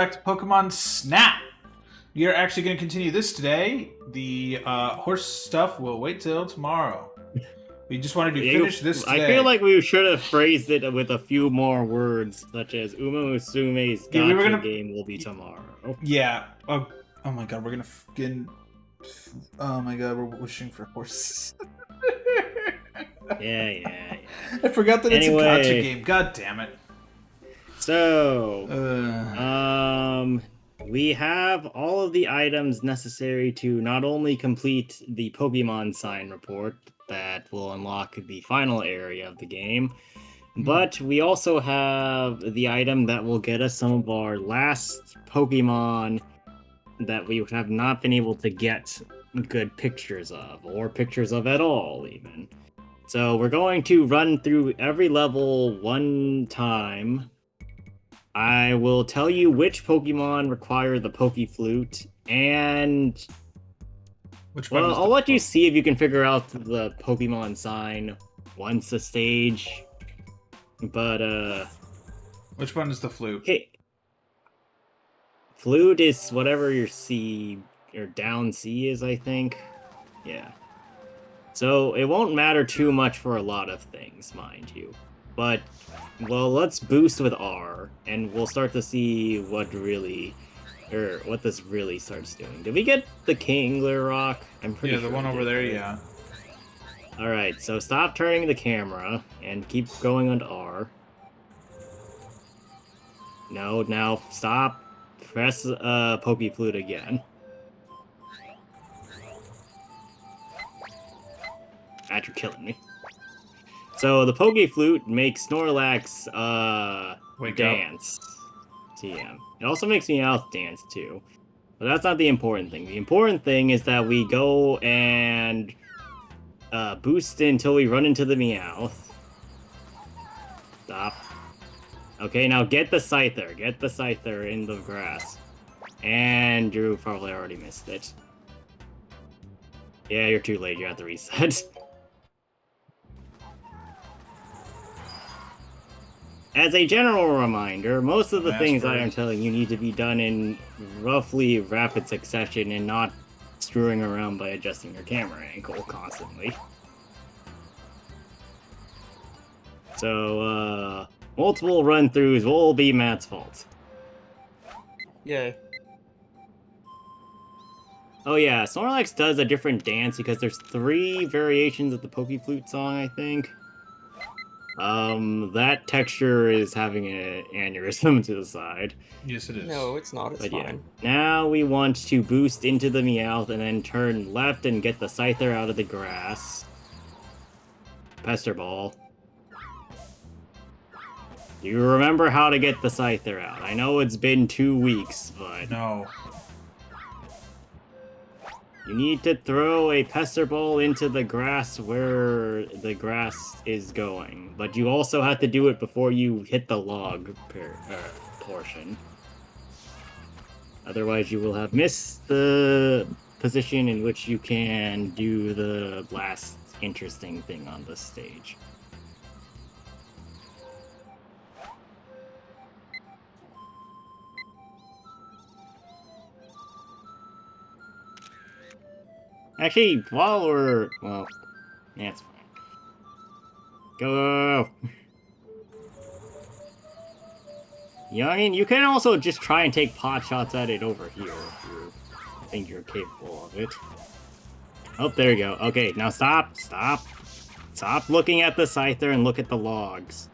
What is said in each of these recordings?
Back to Pokemon Snap. We are actually going to continue this today. The horse stuff will wait till tomorrow. We just wanted to finish this today. I feel like we should have phrased it with a few more words, such as Uma Musume's gotcha game will be tomorrow. Yeah. Oh my god, we're gonna oh my god, we're wishing for horses. yeah. I forgot that it's a gotcha game. God damn it. So, we have all of the items necessary to not only complete the Pokemon sign report that will unlock the final area of the game, but we also have the item that will get us some of our last Pokemon that we have not been able to get good pictures of, or pictures of at all, even. So we're going to run through every level one time. I will tell you which Pokemon require the Pokeflute, and I'll let you see if you can figure out the Pokemon sign once a stage. But which one is the flute? Okay. Flute is whatever your C or down C is, I think. Yeah. So it won't matter too much for a lot of things, mind you. But well, let's boost with R, and we'll start to see what this really starts doing. Did we get the Kingler Rock? I'm pretty sure. Yeah, the one over there, yeah. Alright, so stop turning the camera, and keep going on R. No, now stop. Press Pokeflute again. You're killing me. So the Pokeflute makes Snorlax dance. TM. It also makes Meowth dance too. But that's not the important thing. The important thing is that we go and boost until we run into the Meowth. Stop. Okay, now get the Scyther. Get the Scyther in the grass. And Drew probably already missed it. Yeah, you're too late. You have to reset. As a general reminder, most of the things I am telling you need to be done in roughly rapid succession and not screwing around by adjusting your camera angle constantly. So, multiple run-throughs will be Matt's fault. Yay. Oh yeah, Snorlax does a different dance because there's 3 variations of the Pokeflute song, I think. That texture is having an aneurysm to the side. Yes, it is. No, it's not. It's fine. Yeah. Now we want to boost into the Meowth and then turn left and get the Scyther out of the grass. Pester Ball. Do you remember how to get the Scyther out? I know it's been 2 weeks, but... No. You need to throw a Pester Ball into the grass where the grass is going. But you also have to do it before you hit the log portion. Otherwise you will have missed the position in which you can do the last interesting thing on this stage. Actually, while we're... well, yeah, it's fine. Go! Youngin, you can also just try and take pot shots at it over here if you think you're capable of it. Oh, there you go. Okay, now stop, stop. Stop looking at the Scyther and look at the logs.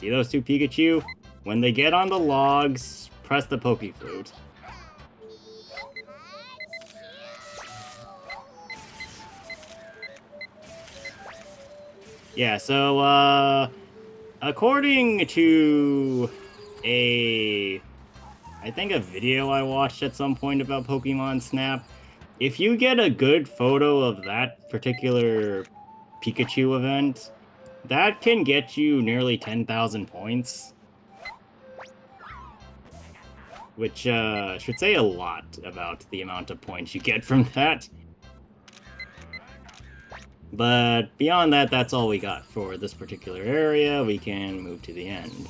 See those 2 Pikachu? When they get on the logs, press the Pokeflute. Yeah, so, according to I think a video I watched at some point about Pokemon Snap, if you get a good photo of that particular Pikachu event, that can get you nearly 10,000 points. Which, should say a lot about the amount of points you get from that. But beyond that, that's all we got for this particular area. We can move to the end.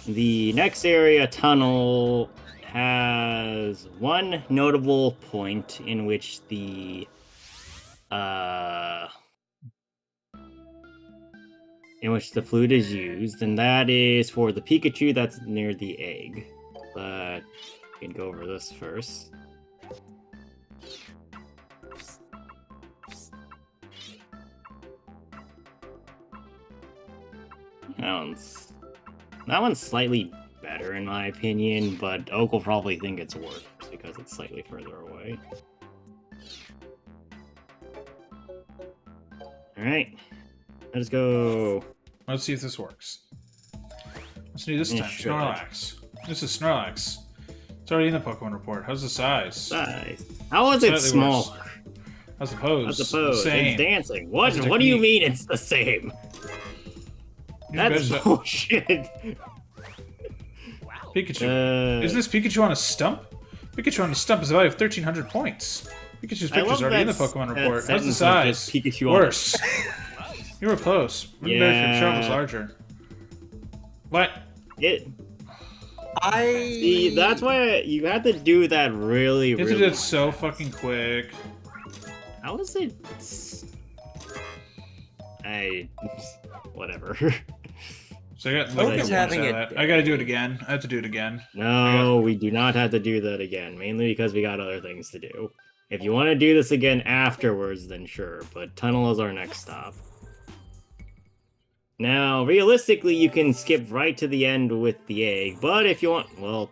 The next area, Tunnel, has one notable point in which the flute is used, and that is for the Pikachu that's near the egg. But we can go over this first. That one's slightly better in my opinion, but Oak will probably think it's worse because it's slightly further away. Alright. Let's go. Let's see if this works. Let's do this It time. should. Snorlax. This is Snorlax. It's already in the Pokemon report. How's the size? Size. How is it Slightly small? worse. How's the pose? I suppose Same. it's dancing. What? How's the What do you technique? mean it's the same? You That's better- bullshit. Pikachu. Is this Pikachu on a stump? Pikachu on a stump is a value of 1,300 points. Pikachu's I picture's love already in the that Pokemon that report. How's the sentence of just size? Pikachu on a Worse. You were close. Wouldn't be better if your shot was Yeah. larger. What? It. I See, that's why you have to do that really, You have to really. do it so fucking quick. How is it? Whatever. So I got Oak literally is one having shot it- of that. I gotta do it again. I have to do it again. No, we do not have to do that again, mainly because we got other things to do. If you want to do this again afterwards, then sure, but Tunnel is our next stop. Now, realistically, you can skip right to the end with the egg, but if you want, well,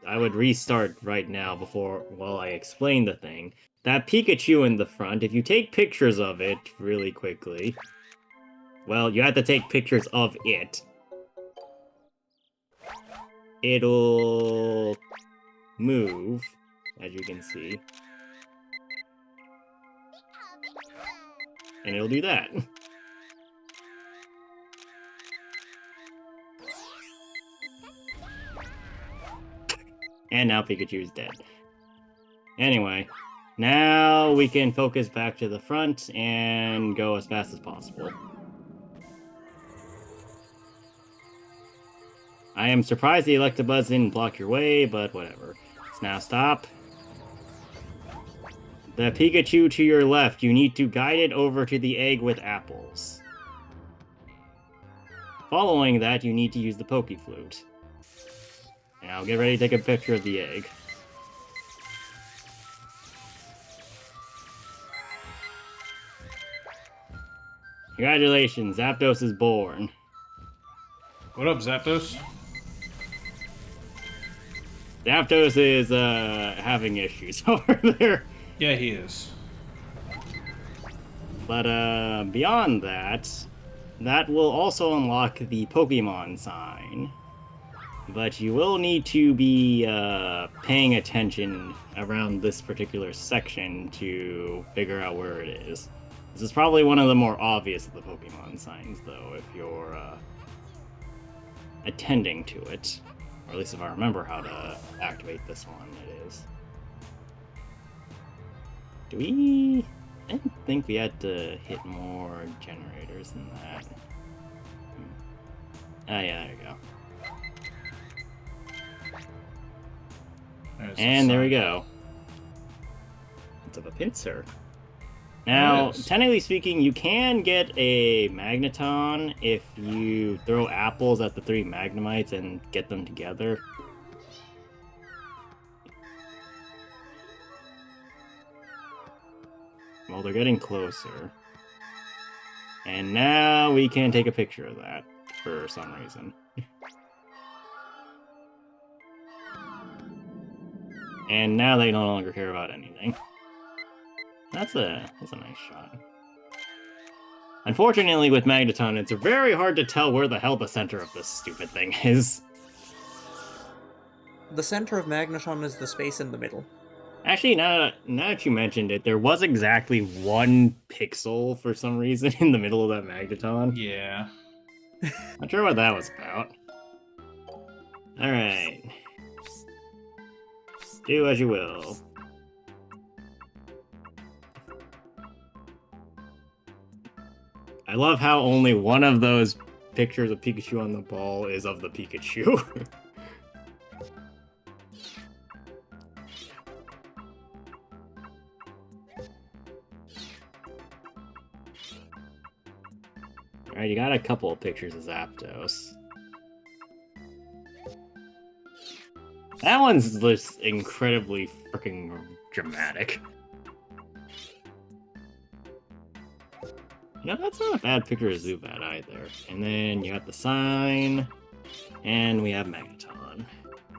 I would restart right now while I explain the thing. That Pikachu in the front, if you take pictures of it really quickly, well, you have to take pictures of it. It'll move, as you can see. And it'll do that. And now Pikachu's dead. Anyway, now we can focus back to the front and go as fast as possible. I am surprised the Electabuzz didn't block your way, but whatever. Let's now stop. The Pikachu to your left, you need to guide it over to the egg with apples. Following that, you need to use the Pokeflute. Now get ready to take a picture of the egg. Congratulations, Zapdos is born. What up, Zapdos? Zapdos is having issues over there. Yeah, he is. But beyond that, that will also unlock the Pokemon sign. But you will need to be paying attention around this particular section to figure out where it is. This is probably one of the more obvious of the Pokemon signs, though, if you're attending to it. Or at least if I remember how to activate this one, it is. Do we... I didn't think we had to hit more generators than that. Ah, yeah, there you go. There's the And there we sign. go. It's of a pincer. Now, Nice. technically speaking, you can get a Magneton if you throw apples at the 3 Magnemites and get them together. Well, they're getting closer. And now we can take a picture of that for some reason. And now they no longer care about anything. That's a nice shot. Unfortunately, with Magneton, it's very hard to tell where the hell the center of this stupid thing is. The center of Magneton is the space in the middle. Actually, now that you mentioned it, there was exactly 1 pixel for some reason in the middle of that Magneton. Yeah. Not sure what that was about. Alright. Do as you will. I love how only one of those pictures of Pikachu on the ball is of the Pikachu. Alright, you got a couple of pictures of Zapdos. That one's just incredibly freaking dramatic. No, that's not a bad picture of Zubat either. And then you got the sign, and we have Magneton.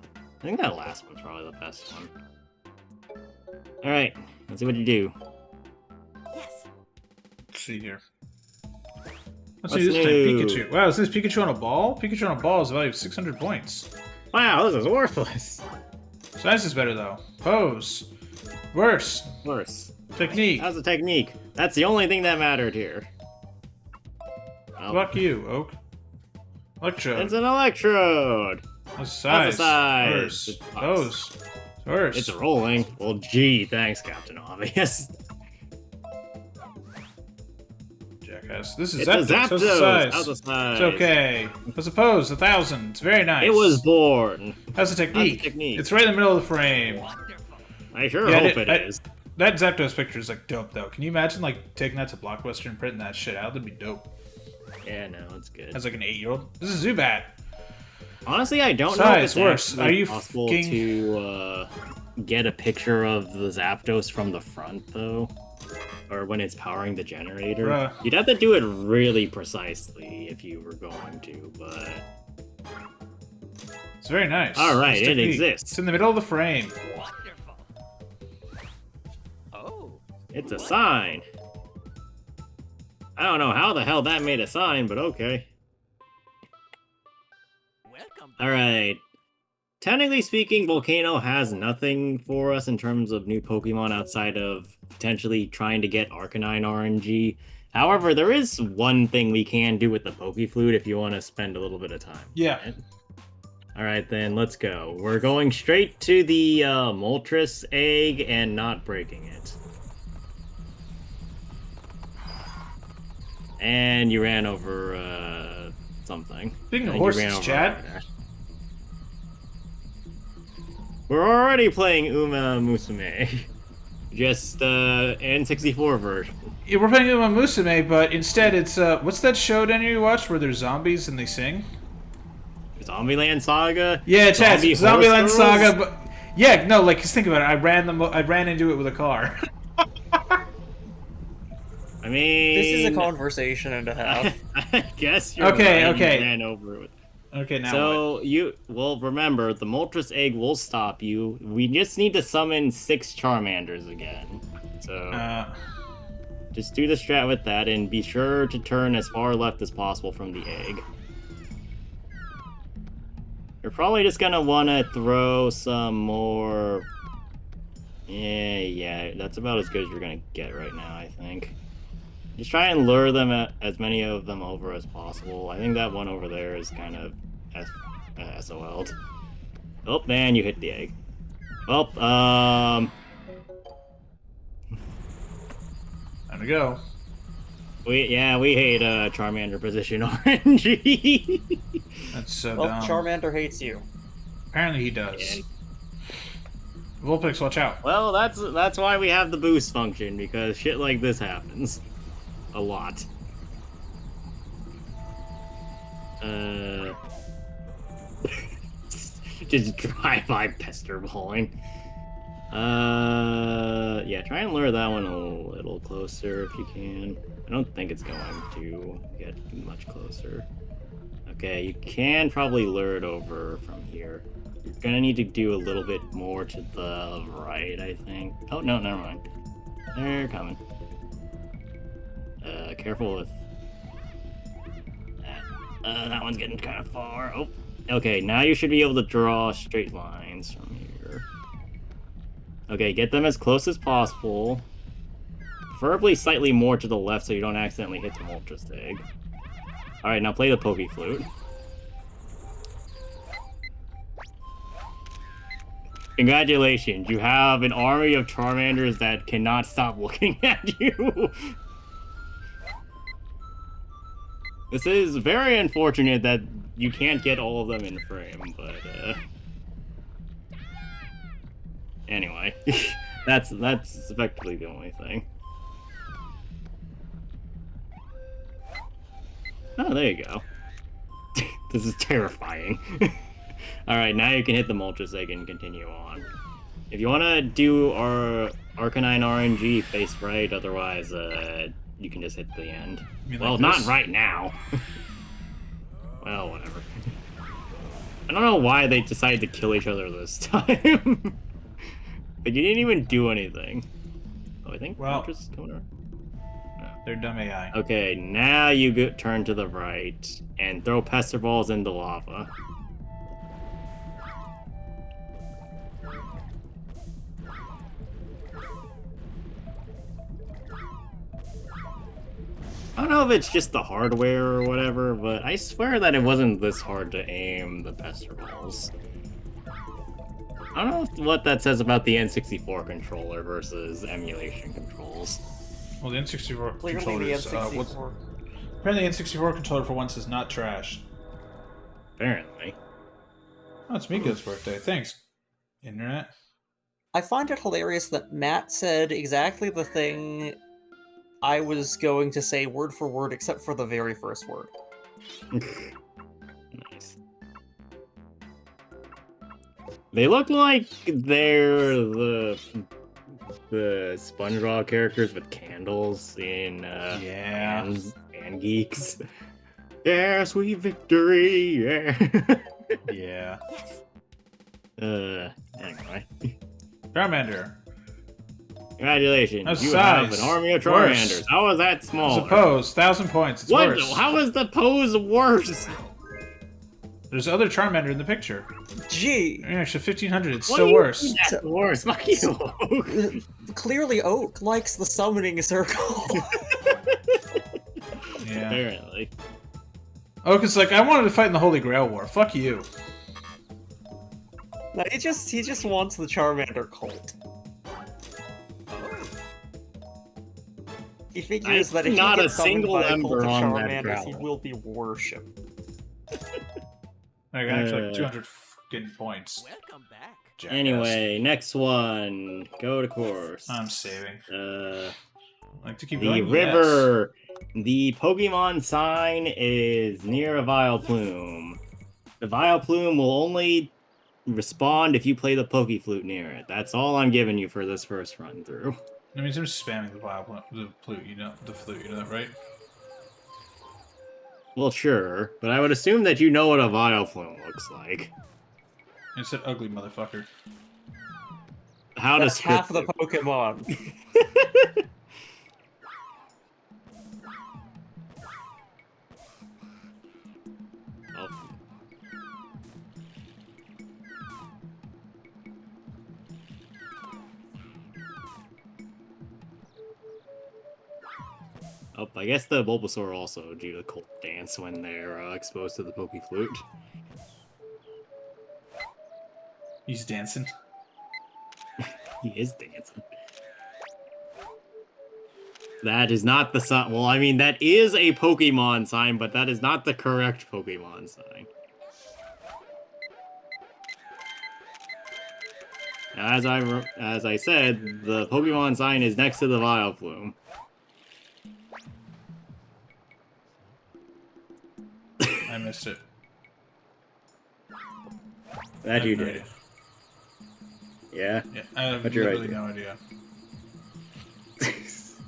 I think that last one's probably the best one. Alright, let's see what you do. Yes. Let's see here. Let's What's see this time. new? Pikachu. Wow, is this Pikachu on a ball? Pikachu on a ball is a value of 600 points. Wow, this is worthless. Size is better though. Pose. Worse. Worse. Technique. How's the technique? That's the only thing that mattered here. Well, Fuck you, Oak. Electrode. it's an electrode. What's size? size? Worse. It's Pose. Worse. It's rolling. Well, gee, thanks, Captain Obvious. Jackass. This is It's a Zapdos. How's the Zapdos. size? How's the size? It's okay. What's the pose? 1,000. It's very nice. It was born. How's the technique? technique? It's right in the middle of the frame. I sure Yeah, hope it I- is. That Zapdos picture is like dope though. Can you imagine like taking that to Blockbuster and printing that shit out? That'd be dope. Yeah, no, it's good. As like an 8-year-old. This is Zubat. Honestly, I don't know if Size, it's worse. actually Are you possible fucking- to get a picture of the Zapdos from the front, though. Or when it's powering the generator. Bruh. You'd have to do it really precisely if you were going to, but... It's very nice. All right, Nice it technique. exists. It's in the middle of the frame. Wonderful. Oh. It's a sign. I don't know how the hell that made a sign, but okay. Welcome. Alright. Technically speaking, Volcano has nothing for us in terms of new Pokemon outside of potentially trying to get Arcanine RNG. However, there is one thing we can do with the Pokeflute if you want to spend a little bit of time. Yeah. Alright then, let's go. We're going straight to the Moltres egg and not breaking it. And you ran over something. Speaking of And you ran horses, over Chad. Arcanine. We're already playing Uma Musume. Just N64 version. Yeah, we're playing Uma Musume, but instead it's what's that show Daniel you watched where there's zombies and they sing? Zombieland Saga? Yeah, Chad. Zombie Zombieland Horse Saga. Girls? But yeah, no, like 'cause think about it. I ran into it with a car. I mean... This is a conversation and a half. I guess you're Okay, right, okay. You ran over it. Okay, now what? So, well, remember, the Moltres egg will stop you. We just need to summon 6 Charmanders again. So, just do the strat with that, and be sure to turn as far left as possible from the egg. You're probably just gonna want to throw some more... Yeah, that's about as good as you're gonna get right now, I think. Just try and lure them, as many of them over as possible. I think that one over there is kind of SOL'd. Oh, man, you hit the egg. Well, Time to go. we hate Charmander position RNG. That's so Well, dumb. Charmander hates you. Apparently he does. Yeah. Vulpix, watch out. Well, that's why we have the boost function, because shit like this happens. A lot. Just drive-by pester balling. Yeah, try and lure that one a little closer if you can. I don't think it's going to get much closer. Okay, you can probably lure it over from here. You're gonna need to do a little bit more to the right, I think. Oh, no, never mind. They're coming. Careful with that. That one's getting kind of far. Oh, okay, now you should be able to draw straight lines from here. Okay, get them as close as possible. Preferably slightly more to the left so you don't accidentally hit the Moltres egg. Alright, now play the Pokeflute. Congratulations, you have an army of Charmanders that cannot stop looking at you. This is very unfortunate that you can't get all of them in frame, but anyway, that's effectively the only thing. Oh, there you go. This is terrifying. Alright, now you can hit the multisig and continue on. If you want to do our Arcanine RNG, face right, otherwise you can just hit the end. Well, like not this? right now. Well, whatever. I don't know why they decided to kill each other this time. But you didn't even do anything. Oh, I think Well, just coming around. they're dumb AI. Okay, now you turn to the right and throw Pester Balls into lava. I don't know if it's just the hardware or whatever, but I swear that it wasn't this hard to aim the Pester Balls. I don't know what that says about the N64 controller versus emulation controls. Well, the N64 Clearly controller the is N64. apparently the N64 controller for once is not trashed. Apparently. Oh, it's Miko's birthday. Thanks, Internet. I find it hilarious that Matt said exactly the thing I was going to say word for word, except for the very first word. Nice. They look like they're the SpongeBob characters with candles in Yeah. and geeks. Yeah, sweet victory. Yeah. Yeah. Anyway. Charmander. Congratulations. That's You have size. an army of Worse. Charmanders. How is that small? Suppose 1,000 points. It's What? worse. How is the pose worse? There's other Charmander in the picture. Gee, Actually, 1,500. It's What still do you worse. mean that's worse. Fuck you. clearly Oak likes the summoning circle. Yeah. Apparently. Oh, cause like I wanted to fight in the Holy Grail War. Fuck you. No, he just wants the Charmander cult. He figures that if he Not gets a summoned single by a cult member of on that Charmanders, he crowd. will be worshipped. I got actually like 200 fucking points. Welcome back. Jackass. Anyway, next one. Go to course. I'm saving. Uh, I like to keep the going. river. The Pokemon sign is near a Vileplume. The Vileplume will only respond if you play the Pokeflute near it. That's all I'm giving you for this first run through. Yes. That means I'm spamming the flute. You know the flute. You know that, right? Well, sure, but I would assume that you know what a Vileplume looks like. I said ugly motherfucker. How That's to half the script Pokemon. it. Oh. Oh, I guess the Bulbasaur also do the cult dance when they're exposed to the Pokeflute. He's dancing. He is dancing. That is not the sign. Well, I mean, that is a Pokemon sign, but that is not the correct Pokemon sign. As I said, the Pokemon sign is next to the Vileplume. I missed it. That you I have no did. idea. Yeah. Yeah, I have What's your literally idea? no idea.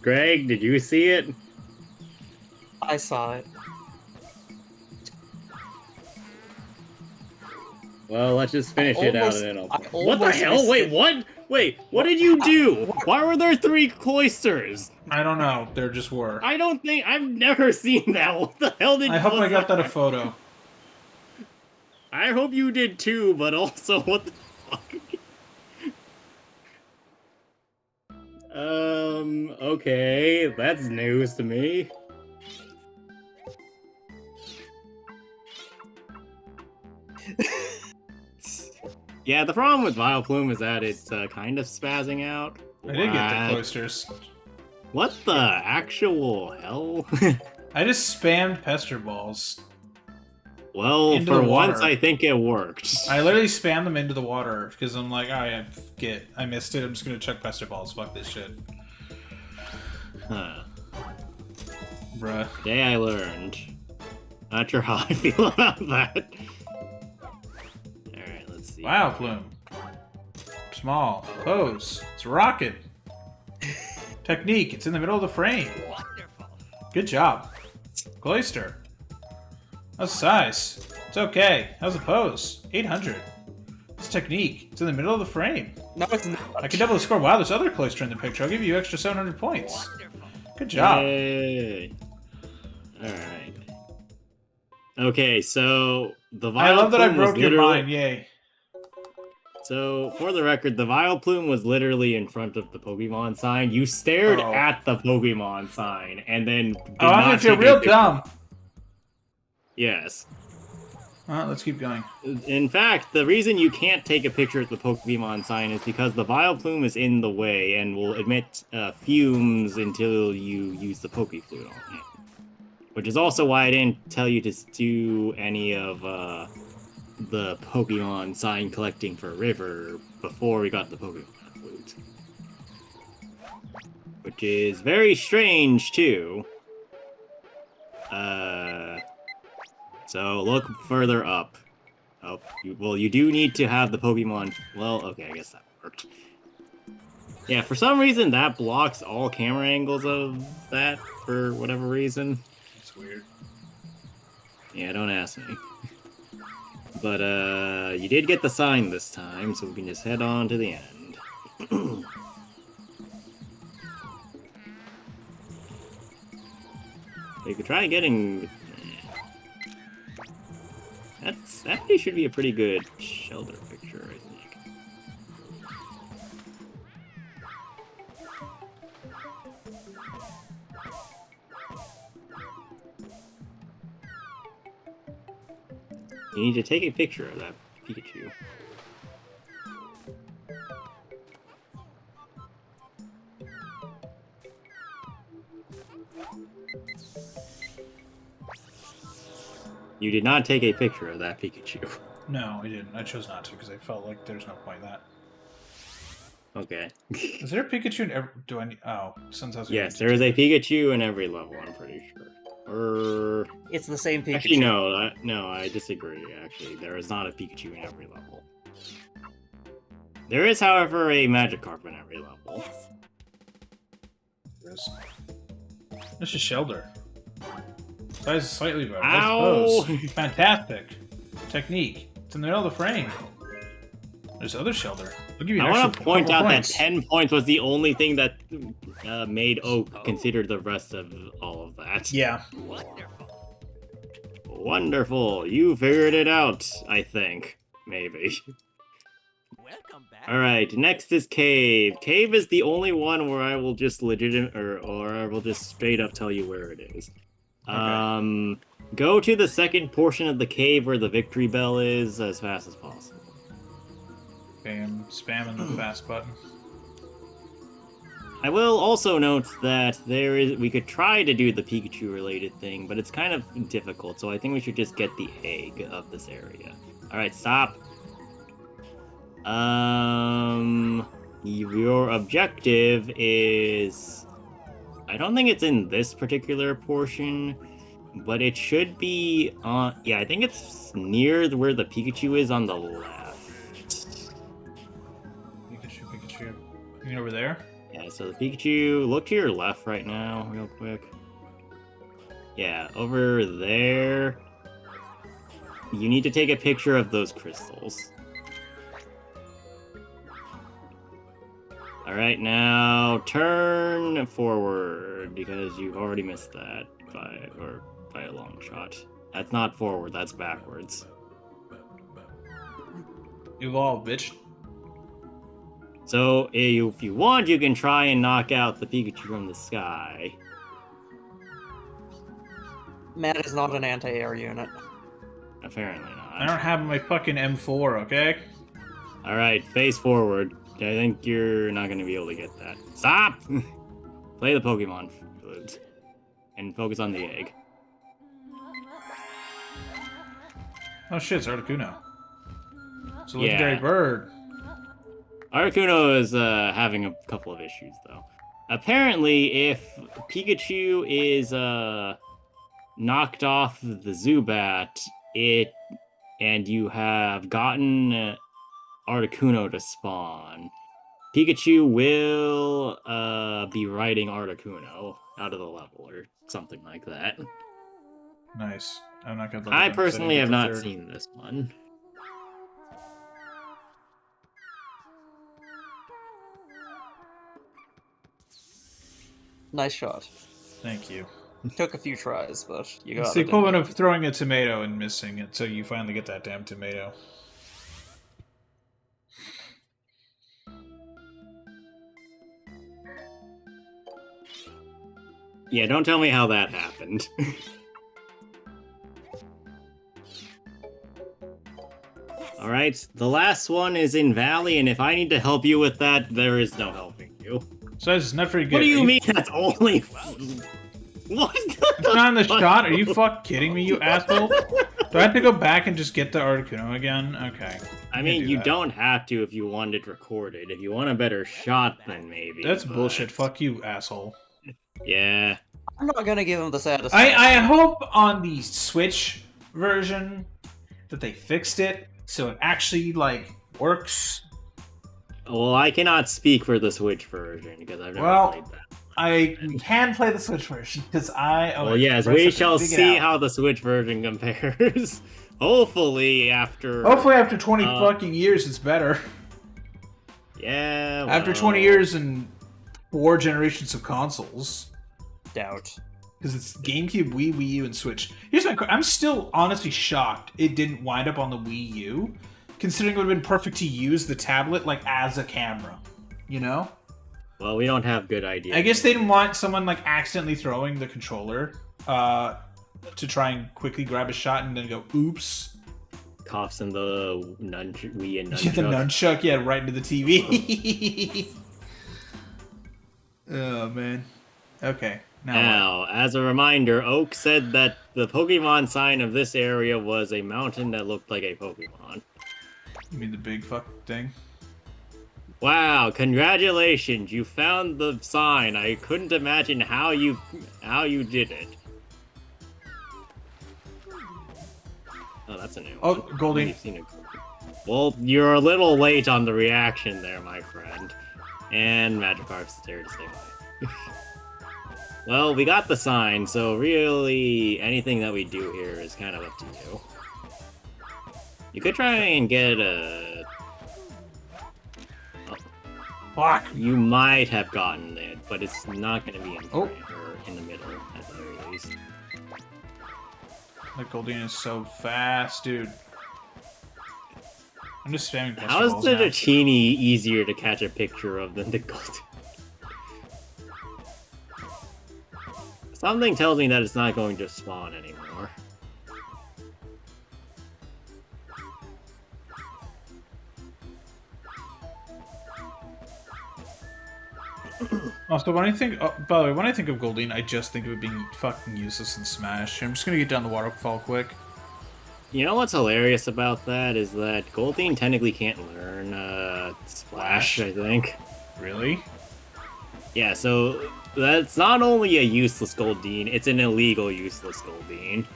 Greg, did you see it? I saw it. Well, let's just finish it out almost- and then I'll... I What the almost hell? missed Wait, it. what? Wait, what did you do? Why were there 3 cloisters? I don't know. There just were. I don't think... I've never seen that. What the hell did I hope was I got that a photo. I hope you did too, but also, what the fuck? Okay, that's news to me. Yeah, the problem with Vileplume is that it's kind of spazzing out. I did get the What? cloisters. What the actual hell? I just spammed pester balls. Well, Into for the once, water. I think it worked. I literally spammed them into the water because I'm like, oh yeah, I missed it. I'm just gonna check pester balls. Fuck this shit, Huh. bruh. Today I learned. Not sure how I feel about that. Alright, let's see. Wow, Plume. Small. Pose. It's rocking. Technique. It's in the middle of the frame. Wonderful. Good job. Cloister. How's the size? It's okay. How's the pose? 800. It's technique. It's in the middle of the frame. No, it's not. I can double the score. Wow, there's other cloister in the picture. I'll give you extra 700 points. Wonderful. Good job. Yay. Alright. Okay, so the I love that I Vileplume was broke your literally- mind. Yay. So, for the record, the Vileplume was literally in front of the Pokemon sign. You stared Oh. at the Pokemon sign, and then did Oh, I'm not gonna feel take a real picture. dumb. Yes. Let's keep going. In fact, the reason you can't take a picture of the Pokemon sign is because the Vileplume is in the way and will emit fumes until you use the Pokeflute on it. Which is also why I didn't tell you to do any of the Pokemon sign collecting for River before we got the Pokemon Flute. Which is very strange, too. So look further up. Oh, you do need to have the Pokemon... Well, okay, I guess that worked. Yeah, for some reason that blocks all camera angles of that, for whatever reason. It's weird. Yeah, don't ask me. But, you did get the sign this time, so we can just head on to the end. You could try getting... That actually should be a pretty good shelter picture, I think. You need to take a picture of that Pikachu. You did not take a picture of that Pikachu. No, I didn't. I chose not to because I felt like there's no point in that. Okay. Is there a Pikachu in every... Do I need... Oh, Sun's House. Yes, there is a Pikachu in every level, I'm pretty sure. Or... It's the same Pikachu. Actually, no, I disagree, actually. There is not a Pikachu in every level. There is, however, a Magikarp in every level. Yes. There is. This is Shelter. Size is slightly better. Ow! Pose. Fantastic. Technique. It's in the middle of the frame. There's other Shelter. I'll give you an I want extra to point couple out points. that 10 points was the only thing that made Oak consider the rest of all of that. Yeah. Wonderful. Wonderful. You figured it out, I think. Maybe. Welcome back. Alright, next is Cave. Cave is the only one where I will just or I will just straight up tell you where it is. Go to the second portion of the cave where the victory bell is as fast as possible. Okay, I'm spamming the fast button. I will also note that we could try to do the Pikachu related thing, but it's kind of difficult, so I think we should just get the egg of this area. Alright, stop. Your objective is... I don't think it's in this particular portion, but it should be on... Yeah, I think it's near where the Pikachu is on the left. Pikachu. You mean over there? Yeah, so the Pikachu... Look to your left right now, real quick. Yeah, over there. You need to take a picture of those crystals. Alright, now turn forward, because you've already missed that by a long shot. That's not forward, that's backwards. You all bitch. So, if you want, you can try and knock out the Pikachu from the sky. Matt is not an anti-air unit. Apparently I not. don't have my fucking M4, okay? Alright, face forward. I think you're not going to be able to get that. Stop! Play the Pokemon Flute. And focus on the egg. Oh shit, it's Articuno. It's a legendary Yeah. bird. Articuno is having a couple of issues, though. Apparently, if Pikachu is knocked off the Zubat, and you have gotten Articuno to spawn, Pikachu will be riding Articuno out of the level or something like that. Nice. I'm not gonna look I at them 'cause personally didn't have get the not third. seen this one. Nice shot. Thank you. Took a few tries, but you got It's it. the didn't equivalent you? of throwing a tomato and missing it, so you finally get that damn tomato. Yeah, don't tell me how that happened. Alright, the last one is in Valley, and if I need to help you with that, there is no helping you. So it's not very good. What do Are you mean that's only... What? It's not in the shot? Are you fuck kidding me, you asshole? Do I have to go back and just get the Articuno again? Okay. I mean, you that. don't have to if you want it recorded. If you want a better shot, then maybe. That's but- bullshit. Fuck you, asshole. Yeah. I'm not gonna give him the satisfaction. I hope on the Switch version that they fixed it so it actually, like, works. Well, I cannot speak for the Switch version because I've never Well, played that. I can play the Switch version because I. Well, yes, we shall see how the Switch version compares. Hopefully, after. Hopefully, after 20 Uh, fucking years, it's better. Yeah. After well, 20 years and 4 generations of consoles. Doubt. Because it's GameCube, Wii U, and Switch. Here's my I'm still honestly shocked it didn't wind up on the Wii U, considering it would have been perfect to use the tablet, like, as a camera. You know? Well, we don't have good ideas. I guess they didn't want someone, like, accidentally throwing the controller to try and quickly grab a shot and then go, oops. Coughs in the Wii and Yeah, the nunchuck. nunchuck, yeah, right into the TV. Oh, man. Okay. Now what? Now, as a reminder, Oak said that the Pokemon sign of this area was a mountain that looked like a Pokemon. You mean the big fuck thing? Wow, congratulations, you found the sign. I couldn't imagine how you did it. Oh, that's a new Oh, one. Goldie. We've seen it. Well, you're a little late on the reaction there, my friend. And Magikarp's there to say hi. Well, we got the sign, so really anything that we do here is kind of up to you. You could try and get a... Fuck! You might have gotten it, but it's not going to be in Oh. front or in the middle at the very least. That Goldeen is so fast, dude. I'm just spamming Buster How is Balls the now. Genie easier to catch a picture of than the Gold? Something tells me that it's not going to spawn anymore. Also, when I think, oh, by the way, when I think of Goldeen, I just think of it being fucking useless in Smash. I'm just gonna get down the waterfall quick. You know what's hilarious about that is that Goldeen technically can't learn Splash, I think. Really? Yeah, so that's not only a useless Goldeen, it's an illegal useless Goldeen.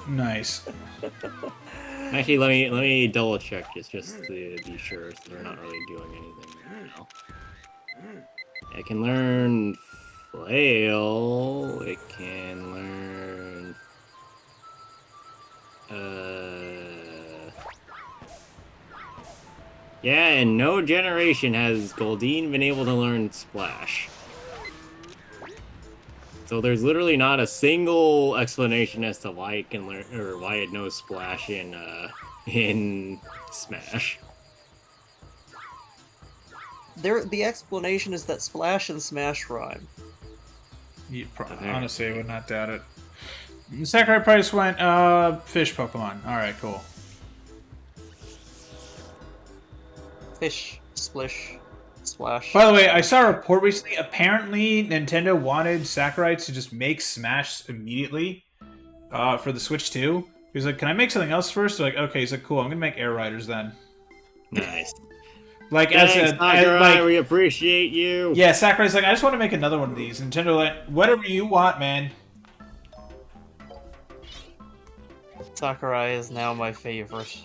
Nice. Actually, let me double check just to be sure so they're not really doing anything right now. I can learn Flail. It can learn. Yeah, and no generation has Goldeen been able to learn Splash. So there's literally not a single explanation as to why it can learn or why it knows Splash in Smash. The explanation is that Splash and Smash rhyme. Honestly, I would not doubt it. Sakurai Price went, fish Pokemon. Alright, cool. Fish, Splish, Splash. By the way, I saw a report recently. Apparently, Nintendo wanted Sakurai to just make Smash immediately for the Switch 2, He's like, "Can I make something else first?" Like, okay. He's like, "Cool. I'm gonna make Air Riders then." Nice. Like Thanks, as Sakurai, like we appreciate you. yeah, Sakurai's like, I just want to make another one of these. Nintendo like, whatever you want, man. Sakurai is now my favorite.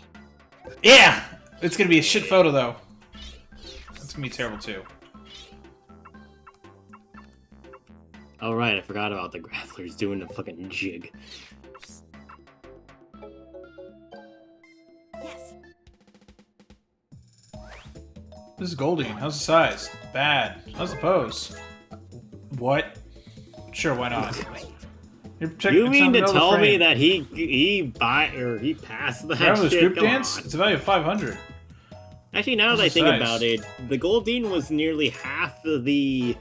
Yeah, it's gonna be a shit photo though. It's gonna be terrible too. Oh right, I forgot about the grapplers doing the fucking jig. Yes. This is Goldine. How's the size? Bad. How's the pose? What? Sure, why not? You're checking- You it's mean on the to middle of tell the me frame. that he passed that Remember this shit? group Come dance? on. It's a value of 500. Actually, now that I How's the think size? about it, the Goldine was nearly half of the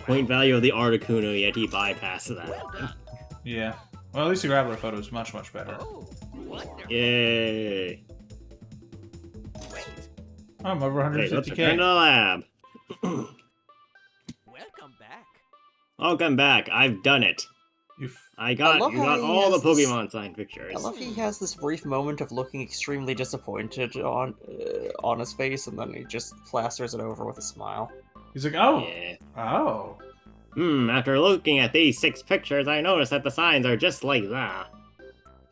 point value of the Articuno, yet he bypassed that. Well done. Yeah. Well, at least the Grappler photo is much, much better. Oh, wonderful. Yay! Great. Oh, I'm over Hey, let's 150k. return to the lab. Welcome back. Welcome back. I've done it. You've- I got love you how got he all the has this- Pokemon sign pictures. I love he has this brief moment of looking extremely disappointed on his face, and then he just plasters it over with a smile. He's like, oh, Yeah. oh. After looking at these 6 pictures, I noticed that the signs are just like that.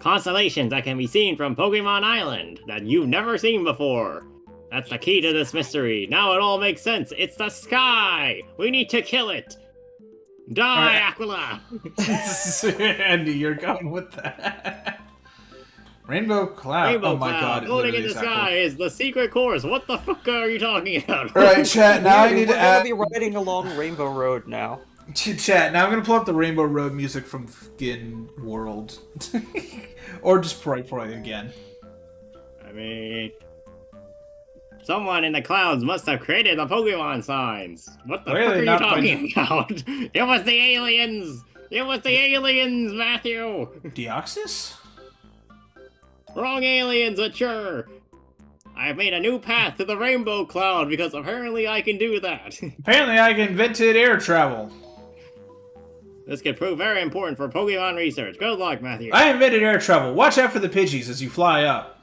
Constellations that can be seen from Pokemon Island that you've never seen before. That's the key to this mystery. Now it all makes sense. It's the sky! We need to kill it! Die, Alright. Aquila! Andy, you're going with that. Rainbow Cloud. Rainbow oh my Cloud, god. it floating in literally the is sky is the secret course. What the fuck are you talking about? Alright, chat, now I We're need to gonna add... be riding along Rainbow Road now. Chat, now I'm gonna pull up the Rainbow Road music from Skin World. Or just Bright Boy again. I mean, someone in the clouds must have created the Pokemon signs. What the Why are fuck they are you not talking about? It was the aliens! It was the aliens, Matthew! Deoxys? Wrong aliens, sure. I've made a new path to the Rainbow Cloud because apparently I can do that. Apparently I invented air travel. This could prove very important for Pokemon research. Good luck, Matthew. I invented air travel. Watch out for the Pidgeys as you fly up.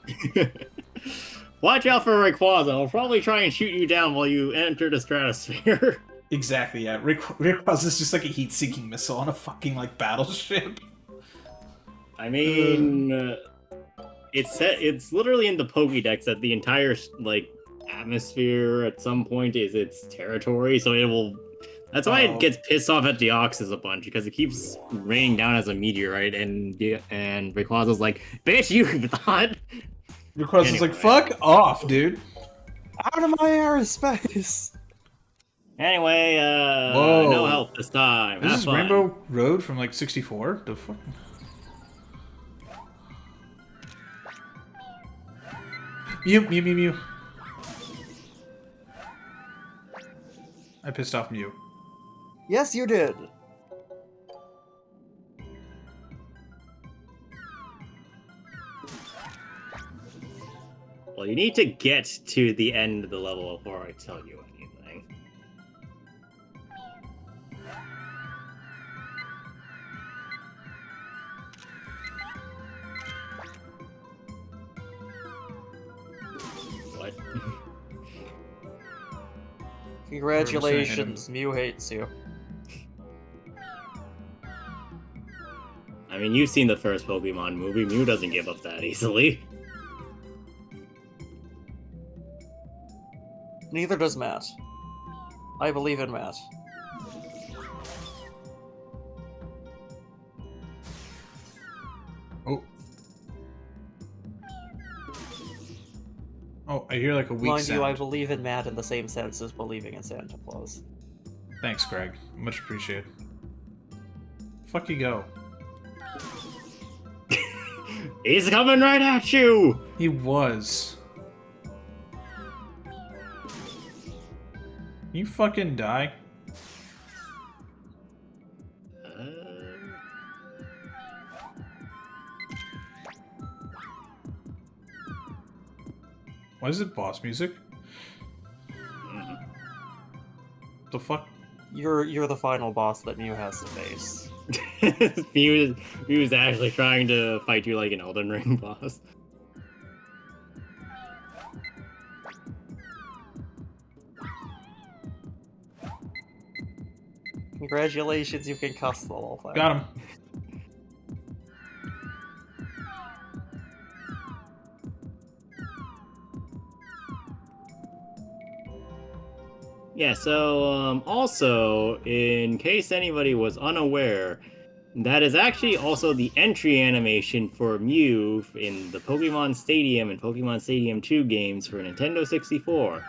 Watch out for Rayquaza. He'll probably try and shoot you down while you enter the stratosphere. Exactly, yeah. Rayquaza is just like a heat-seeking missile on a fucking, like, battleship. I mean, it's literally in the Pokédex that the entire like atmosphere at some point is its territory, so it will. That's why Oh. it gets pissed off at Deoxys a bunch because it keeps raining down as a meteorite, and Rayquaza's like, "Bitch, you thought." Rayquaza's Anyway. like, fuck off, dude. Out of my aerospace! Anyway, Whoa. no help this time. This Have is fun. Rainbow Road from, like, 64? The fuck? Mew, Mew, Mew, Mew. I pissed off Mew. Yes, you did. Well, you need to get to the end of the level before I tell you anything. What? Congratulations, Mew hates you. I mean, you've seen the first Pokemon movie. Mew doesn't give up that easily. Neither does Matt. I believe in Matt. Oh. Oh, I hear like a weak Mind sound. you, I believe in Matt in the same sense as believing in Santa Claus. Thanks, Greg. Much appreciated. Fuck you go. He's coming right at you! He was. You fucking die. Why is it boss music? The fuck? You're the final boss that Mew has to face. Mew's actually trying to fight you like an Elden Ring boss. Congratulations, you can cuss the whole thing. Got him. Yeah, so also, in case anybody was unaware, that is actually also the entry animation for Mew in the Pokemon Stadium and Pokemon Stadium 2 games for Nintendo 64.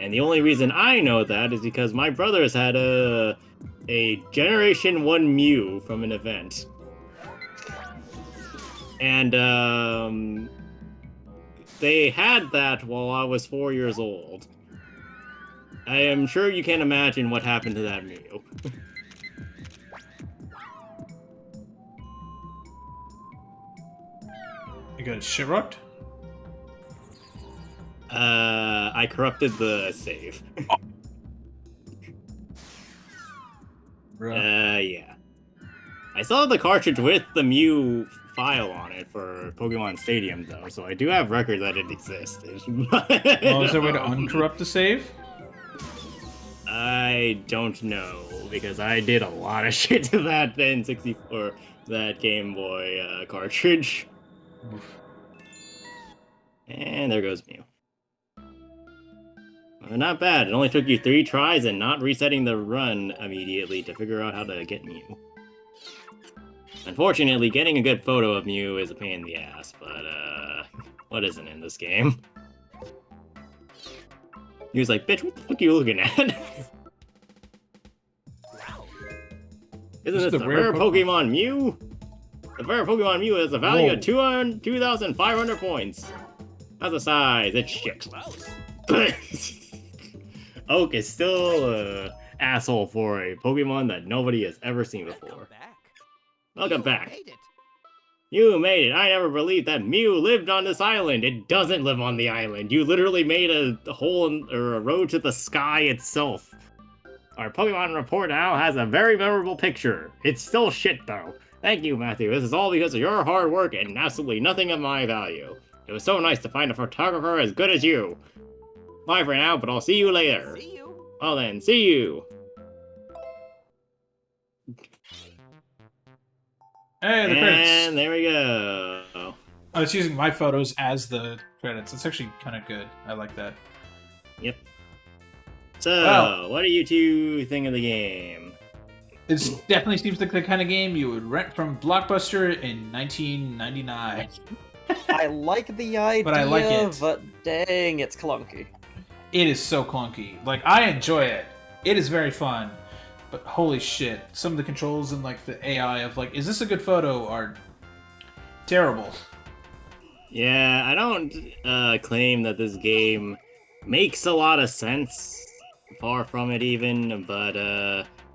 And the only reason I know that is because my brothers had a Generation 1 Mew from an event. And they had that while I was 4 years old. I am sure you can imagine what happened to that Mew. You got shit rocked? I corrupted the save. Yeah. I still have the cartridge with the Mew file on it for Pokemon Stadium, though, so I do have record that it exists. Well, is there a way to uncorrupt the save? I don't know, because I did a lot of shit to that N64, that Game Boy cartridge. Oof. And there goes Mew. Not bad. It only took you 3 tries and not resetting the run immediately to figure out how to get Mew. Unfortunately, getting a good photo of Mew is a pain in the ass, but what isn't in this game? He was like, bitch, what the fuck are you looking at? Isn't this the rare Pokemon Mew? The rare Pokemon Mew has a value of 2,500 points. How's the size? It's shit. Oak is still an asshole for a Pokemon that nobody has ever seen before. Welcome back. You made it. I never believed that Mew lived on this island. It doesn't live on the island. You literally made a hole or a road to the sky itself. Our Pokemon report now has a very memorable picture. It's still shit, though. Thank you, Matthew. This is all because of your hard work and absolutely nothing of my value. It was so nice to find a photographer as good as you. Bye for now, but I'll see you later. See you. Well then, see you. Hey, the credits. And there we go. I was using my photos as the credits. It's actually kind of good. I like that. Yep. So, Wow. what do you two think of the game? It definitely seems like the kind of game you would rent from Blockbuster in 1999. I like the idea, But I like it. but dang, it's clunky. It is so clunky. Like, I enjoy it. It is very fun. But holy shit, some of the controls and like the AI of like, is this a good photo are terrible. Yeah, I don't claim that this game makes a lot of sense. Far from it even, but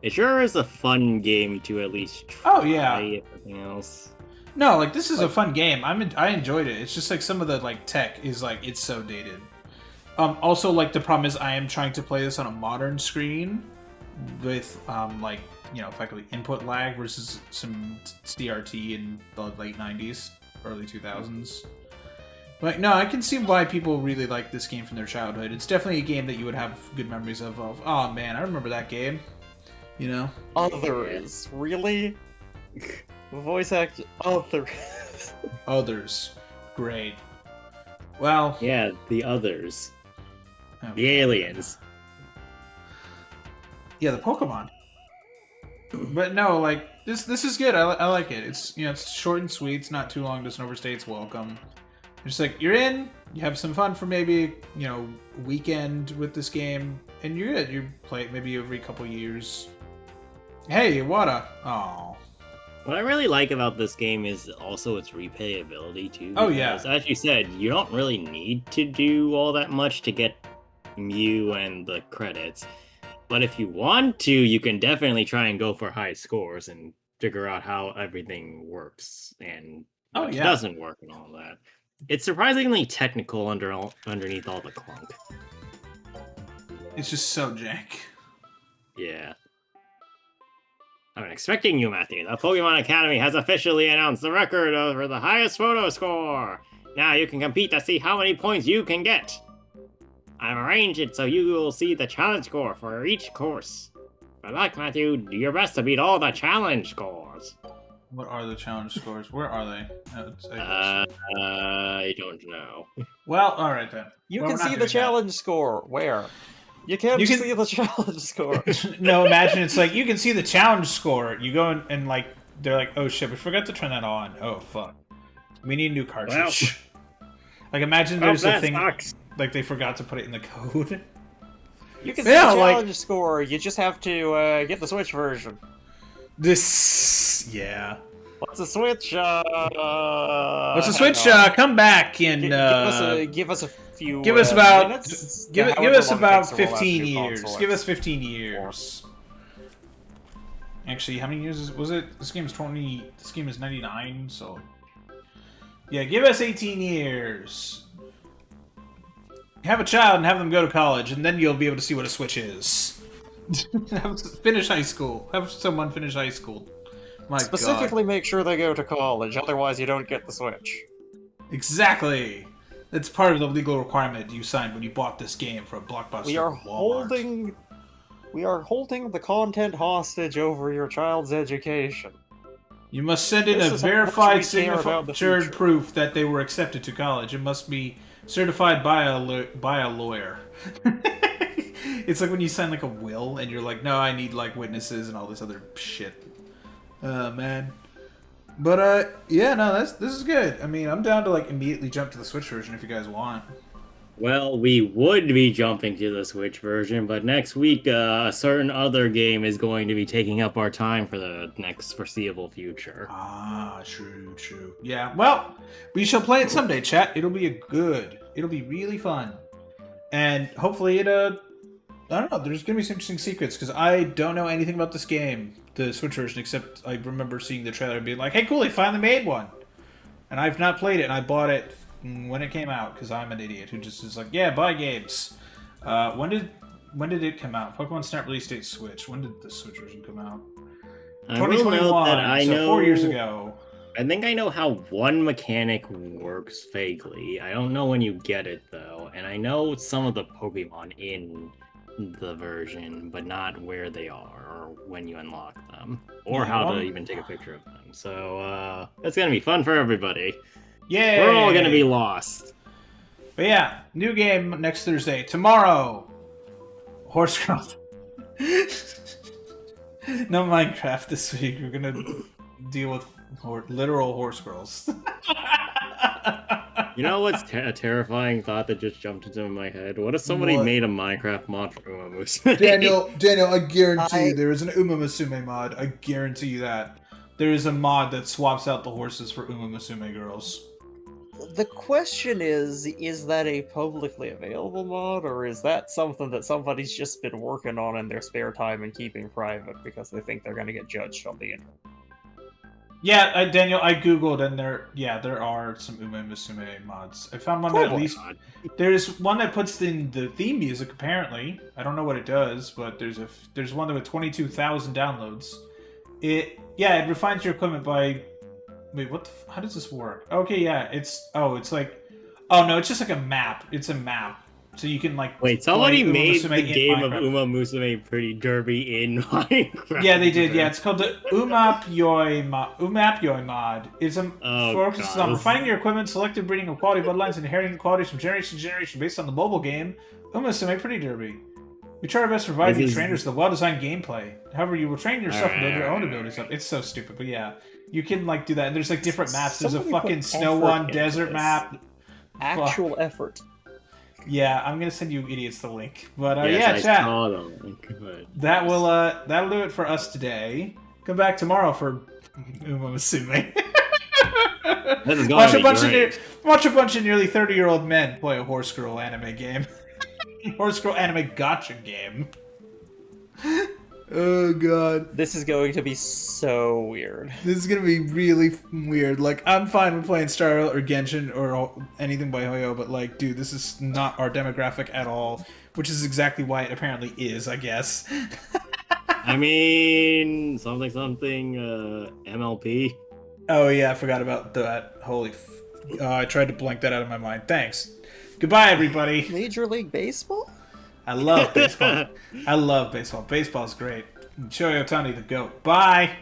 it sure is a fun game to at least try. Oh, yeah. Everything else. No, like this is a fun game. I enjoyed it. It's just like some of the like tech is like it's so dated. Also, like the problem is I am trying to play this on a modern screen with like effectively input lag versus some CRT in the late 90s, early 2000s. Like, no, I can see why people really like this game from their childhood. It's definitely a game that you would have good memories of. Oh man, I remember that game. You know? Others, really? Voice act others. Others. Great. Well, Yeah, the others. oh, The aliens. yeah, the Pokemon. But no, like this is good. I like it. It's it's short and sweet. It's not too long. Doesn't overstay its welcome. It's like you're in. You have some fun for maybe weekend with this game, and you're good. You play it maybe every couple years. Hey, Iwata. Oh. What I really like about this game is also its replayability too. Oh, yeah. Because, as you said, you don't really need to do all that much to get Mew and the credits. But if you want to, you can definitely try and go for high scores and figure out how everything works and Oh, what yeah. doesn't work and all that. It's surprisingly technical underneath all the clunk. It's just so jank. Yeah. I'm expecting you, Matthew. The Pokemon Academy has officially announced the record for the highest photo score. Now you can compete to see how many points you can get. I've arranged it so you will see the challenge score for each course. Good luck, Matthew. Do your best to beat all the challenge scores. What are the challenge scores? Where are they? I don't know. Well, all right then. You Well, can we're not see the doing that. challenge score. Where? You can't You can- see the challenge score. No, imagine it's like you can see the challenge score. You go in and like they're like, oh shit, we forgot to turn that on. Oh fuck, we need a new cartridge. Like imagine there's a thing like they forgot to put it in the code. You can see Yeah, the like- challenge score. You just have to get the Switch version. This, yeah. What's the Switch? What's the hang Switch? on. Come back and Give us a few. give us about minutes? give However us long it about takes to roll out 15 new years. consoles. Give us 15 years. Actually, how many years was it? This game is 20. This game is 99. So yeah, give us 18 years. Have a child and have them go to college, and then you'll be able to see what a Switch is. Finish high school. Have someone finish high school. My Specifically, make sure they go to college. Otherwise, you don't get the Switch. God. Exactly. That's part of the legal requirement you signed when you bought this game from Blockbuster. We are or Walmart. holding the content hostage over your child's education. You must send in This a is how much verified we care about the signature future. proof that they were accepted to college. It must be certified by a lawyer. It's like when you sign like a will and you're like, no, I need like witnesses and all this other shit. Man. But yeah, no, this is good. I mean, I'm down to like immediately jump to the Switch version if you guys want. Well, we would be jumping to the Switch version, but next week a certain other game is going to be taking up our time for the next foreseeable future. Ah, true. Yeah, well, we shall play it someday, chat. It'll be it'll be really fun. And hopefully I don't know, there's gonna be some interesting secrets, because I don't know anything about this game, the Switch version, except I remember seeing the trailer and being like, hey cool, they finally made one! And I've not played it, and I bought it when it came out, because I'm an idiot who just is like, yeah, buy games. When did it come out? Pokemon Snap release date Switch. When did the Switch version come out? I will note that I so know 4 years ago. I think I know how one mechanic works vaguely. I don't know when you get it though, and I know some of the Pokemon in the version, but not where they are or when you unlock them, or Yeah, how well- to even take a picture of them. So that's gonna be fun for everybody. Yeah, We're all gonna be lost. But yeah, new game next Thursday. Tomorrow, Horse Girl. No Minecraft this week. We're gonna deal with literal horse girls. You know what's a terrifying thought that just jumped into my head? What if somebody What? made a Minecraft mod for Uma Musume? Daniel, I guarantee I- you there is an Uma Musume mod. I guarantee you that. There is a mod that swaps out the horses for Uma Musume girls. The question is that a publicly available mod, or is that something that somebody's just been working on in their spare time and keeping private because they think they're going to get judged on the internet? Yeah, Daniel, I googled and there are some Uma Musume mods. I found one that at least there's one that puts in the theme music. Apparently, I don't know what it does, but there's one that with 22,000 downloads. It refines your equipment by. Wait, what? How does this work? Okay, yeah, it's like, oh no, it's just like a map. It's a map, so you can like. Wait, somebody play Uma made Musume the in game of Minecraft. Uma Musume Pretty Derby in Minecraft. Yeah, they did. Yeah, it's called the Umap Yoi mod. It's focuses God. on refining your equipment, selective breeding of quality bloodlines, and inheriting qualities from generation to generation based on the mobile game Uma Musume Pretty Derby. We try our best to provide This you is- trainers with well-designed gameplay. However, you will train yourself and build your own Alright. abilities up. It's so stupid, but yeah, you can like do that. And there's like different maps. There's a Somebody put fucking snow effort one into desert this. map. Actual effort. Yeah, I'm gonna send you idiots the link. But Yes, yeah, I chat. saw the link, but- That will that'll do it for us today. Come back tomorrow for Uma Musume. This is watch gonna a be bunch great. watch a bunch of nearly 30-year-old men play a horse girl anime game. Horse girl anime gotcha game. Oh god. This is going to be so weird. This is gonna be really weird. Like, I'm fine with playing Star Rail or Genshin or anything by Hoyo, but like, dude, this is not our demographic at all. Which is exactly why it apparently is, I guess. I mean, something, MLP. Oh yeah, I forgot about that. Holy, I tried to blank that out of my mind. Thanks. Goodbye, everybody. Major League Baseball? I love baseball. I love baseball. Baseball's great. Shohei Ohtani, the GOAT. Bye.